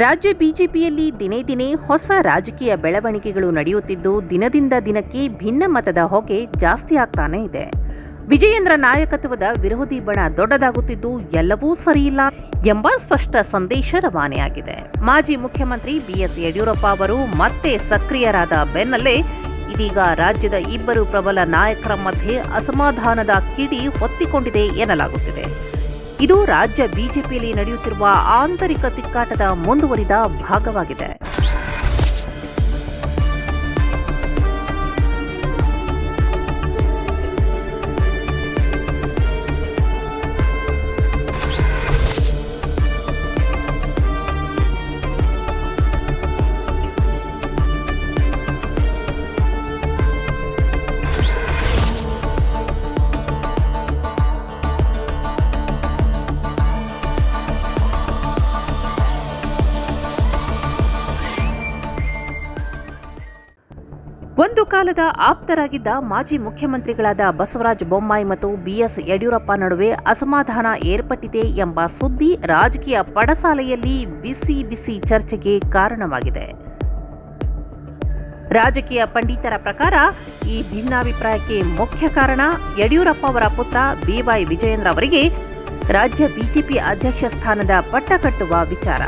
ರಾಜ್ಯ ಬಿಜೆಪಿಯಲ್ಲಿ ದಿನೇ ದಿನೇ ಹೊಸ ರಾಜಕೀಯ ಬೆಳವಣಿಗೆಗಳು ನಡೆಯುತ್ತಿದ್ದು ದಿನದಿಂದ ದಿನಕ್ಕೆ ಭಿನ್ನಮತದ ಹೊಗೆ ಜಾಸ್ತಿ ಆಗ್ತಾನೇ ಇದೆ. ವಿಜಯೇಂದ್ರ ನಾಯಕತ್ವದ ವಿರೋಧಿ ಬಣ ದೊಡ್ಡದಾಗುತ್ತಿದ್ದು ಎಲ್ಲವೂ ಸರಿಯಿಲ್ಲ ಎಂಬ ಸ್ಪಷ್ಟ ಸಂದೇಶ ರವಾನೆಯಾಗಿದೆ. ಮಾಜಿ ಮುಖ್ಯಮಂತ್ರಿ ಬಿಎಸ್ ಯಡಿಯೂರಪ್ಪ ಅವರು ಮತ್ತೆ ಸಕ್ರಿಯರಾದ ಬೆನ್ನಲ್ಲೇ ಇದೀಗ ರಾಜ್ಯದ ಇಬ್ಬರು ಪ್ರಬಲ ನಾಯಕರ ಮಧ್ಯೆ ಅಸಮಾಧಾನದ ಕಿಡಿ ಹೊತ್ತಿಕೊಂಡಿದೆ ಎನ್ನಲಾಗುತ್ತಿದೆ. ಇದು ರಾಜ್ಯ ಬಿಜೆಪಿಯಲ್ಲಿ ನಡೆಯುತ್ತಿರುವ ಆಂತರಿಕ ತಿಕ್ಕಾಟದ ಮುಂದುವರಿದ ಭಾಗವಾಗಿದೆ. ಒಂದು ಕಾಲದ ಆಪ್ತರಾಗಿದ್ದ ಮಾಜಿ ಮುಖ್ಯಮಂತ್ರಿಗಳಾದ ಬಸವರಾಜ ಬೊಮ್ಮಾಯಿ ಮತ್ತು ಬಿಎಸ್ ಯಡಿಯೂರಪ್ಪ ನಡುವೆ ಅಸಮಾಧಾನ ಏರ್ಪಟ್ಟಿದೆ ಎಂಬ ಸುದ್ದಿ ರಾಜಕೀಯ ಪಡಸಾಲೆಯಲ್ಲಿ ಬಿಸಿ ಬಿಸಿ ಚರ್ಚೆಗೆ ಕಾರಣವಾಗಿದೆ. ರಾಜಕೀಯ ಪಂಡಿತರ ಪ್ರಕಾರ ಈ ಭಿನ್ನಾಭಿಪ್ರಾಯಕ್ಕೆ ಮುಖ್ಯ ಕಾರಣ ಯಡಿಯೂರಪ್ಪ ಅವರ ಪುತ್ರ ಬಿವೈ ವಿಜಯೇಂದ್ರ ಅವರಿಗೆ ರಾಜ್ಯ ಬಿಜೆಪಿ ಅಧ್ಯಕ್ಷ ಸ್ಥಾನದ ಪಟ್ಟ ಕಟ್ಟುವ ವಿಚಾರ.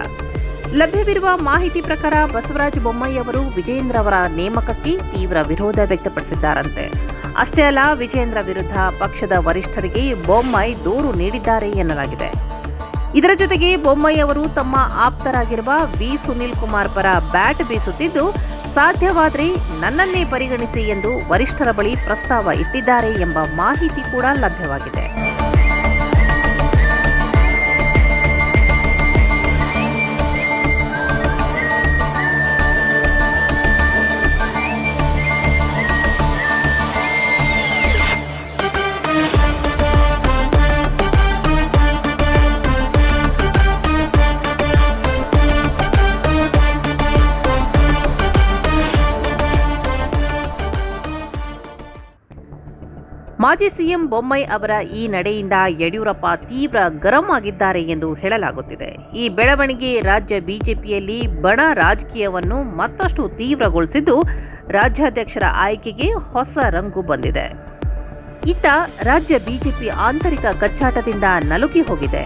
ಲಭ್ಯವಿರುವ ಮಾಹಿತಿ ಪ್ರಕಾರ ಬಸವರಾಜ ಬೊಮ್ಮಾಯಿ ಅವರು ವಿಜಯೇಂದ್ರ ಅವರ ನೇಮಕಕ್ಕೆ ತೀವ್ರ ವಿರೋಧ ವ್ಯಕ್ತಪಡಿಸಿದ್ದಾರಂತೆ. ಅಷ್ಟೇ ಅಲ್ಲ, ವಿಜಯೇಂದ್ರ ವಿರುದ್ಧ ಪಕ್ಷದ ವರಿಷ್ಠರಿಗೆ ಬೊಮ್ಮಾಯಿ ದೂರು ನೀಡಿದ್ದಾರೆ ಎನ್ನಲಾಗಿದೆ. ಇದರ ಜೊತೆಗೆ ಬೊಮ್ಮಾಯಿ ಅವರು ತಮ್ಮ ಆಪ್ತರಾಗಿರುವ ವಿ ಸುನೀಲ್ ಕುಮಾರ್ ಪರ ಬ್ಯಾಟ್ ಬೀಸುತ್ತಿದ್ದು, ಸಾಧ್ಯವಾದರೆ ನನ್ನನ್ನೇ ಪರಿಗಣಿಸಿ ಎಂದು ವರಿಷ್ಠರ ಬಳಿ ಪ್ರಸ್ತಾವ ಇಟ್ಟಿದ್ದಾರೆ ಎಂಬ ಮಾಹಿತಿ ಕೂಡ ಲಭ್ಯವಾಗಿದೆ. ಮಾಜಿ ಸಿಎಂ ಬೊಮ್ಮಾಯಿ ಅವರ ಈ ನಡೆಯಿಂದ ಯಡಿಯೂರಪ್ಪ ತೀವ್ರ ಗರಂ ಆಗಿದ್ದಾರೆ ಎಂದು ಹೇಳಲಾಗುತ್ತಿದೆ. ಈ ಬೆಳವಣಿಗೆ ರಾಜ್ಯ ಬಿಜೆಪಿಯಲ್ಲಿ ಬಣ ರಾಜಕೀಯವನ್ನು ಮತ್ತಷ್ಟು ತೀವ್ರಗೊಳಿಸಿದ್ದು, ರಾಜ್ಯಾಧ್ಯಕ್ಷರ ಆಯ್ಕೆಗೆ ಹೊಸ ರಂಗು ಬಂದಿದೆ. ಇತ್ತ ರಾಜ್ಯ ಬಿಜೆಪಿ ಆಂತರಿಕ ಕಚ್ಚಾಟದಿಂದ ನಲುಗಿ ಹೋಗಿದೆ.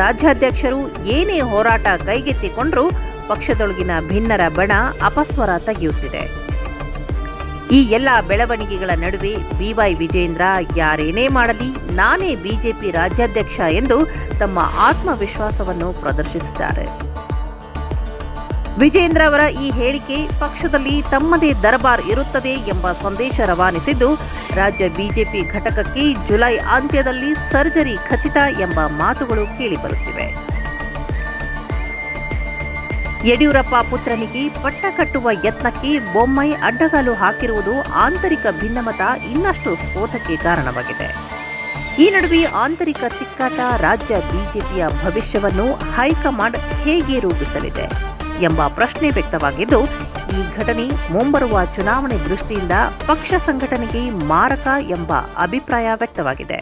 ರಾಜ್ಯಾಧ್ಯಕ್ಷರು ಏನೇ ಹೋರಾಟ ಕೈಗೆತ್ತಿಕೊಂಡ್ರೂ ಪಕ್ಷದೊಳಗಿನ ಭಿನ್ನರ ಬಣ ಅಪಸ್ವರ ತೆಗೆಯುತ್ತಿದೆ. ಈ ಎಲ್ಲ ಬೆಳವಣಿಗೆಗಳ ನಡುವೆ ಬಿವೈ ವಿಜಯೇಂದ್ರ ಯಾರೇನೇ ಮಾಡಲಿ ನಾನೇ ಬಿಜೆಪಿ ರಾಜ್ಯಾಧ್ಯಕ್ಷ ಎಂದು ತಮ್ಮ ಆತ್ಮವಿಶ್ವಾಸವನ್ನು ಪ್ರದರ್ಶಿಸಿದ್ದಾರೆ. ವಿಜಯೇಂದ್ರ ಅವರ ಈ ಹೇಳಿಕೆ ಪಕ್ಷದಲ್ಲಿ ತಮ್ಮದೇ ದರ್ಬಾರ್ ಇರುತ್ತದೆ ಎಂಬ ಸಂದೇಶ ರವಾನಿಸಿದ್ದು, ರಾಜ್ಯ ಬಿಜೆಪಿ ಘಟಕಕ್ಕೆ ಜುಲೈ ಅಂತ್ಯದಲ್ಲಿ ಸರ್ಜರಿ ಖಚಿತ ಎಂಬ ಮಾತುಗಳು ಕೇಳಿಬರುತ್ತಿವೆ. ಯಡಿಯೂರಪ್ಪ ಪುತ್ರನಿಗೆ ಪಟ್ಟ ಕಟ್ಟುವ ಯತ್ನಕ್ಕೆ ಬೊಮ್ಮಾಯಿ ಅಡ್ಡಗಾಲು ಹಾಕಿರುವುದು ಆಂತರಿಕ ಭಿನ್ನಮತ ಇನ್ನಷ್ಟು ಸ್ಫೋಟಕ್ಕೆ ಕಾರಣವಾಗಿದೆ. ಈ ನಡುವೆ ಆಂತರಿಕ ತಿಕ್ಕಾಟ ರಾಜ್ಯ ಬಿಜೆಪಿಯ ಭವಿಷ್ಯವನ್ನು ಹೈಕಮಾಂಡ್ ಹೇಗೆ ರೂಪಿಸಲಿದೆ ಎಂಬ ಪ್ರಶ್ನೆ ವ್ಯಕ್ತವಾಗಿದ್ದು, ಈ ಘಟನೆ ಮುಂಬರುವ ಚುನಾವಣೆ ದೃಷ್ಟಿಯಿಂದ ಪಕ್ಷ ಸಂಘಟನೆಗೆ ಮಾರಕ ಎಂಬ ಅಭಿಪ್ರಾಯ ವ್ಯಕ್ತವಾಗಿದೆ.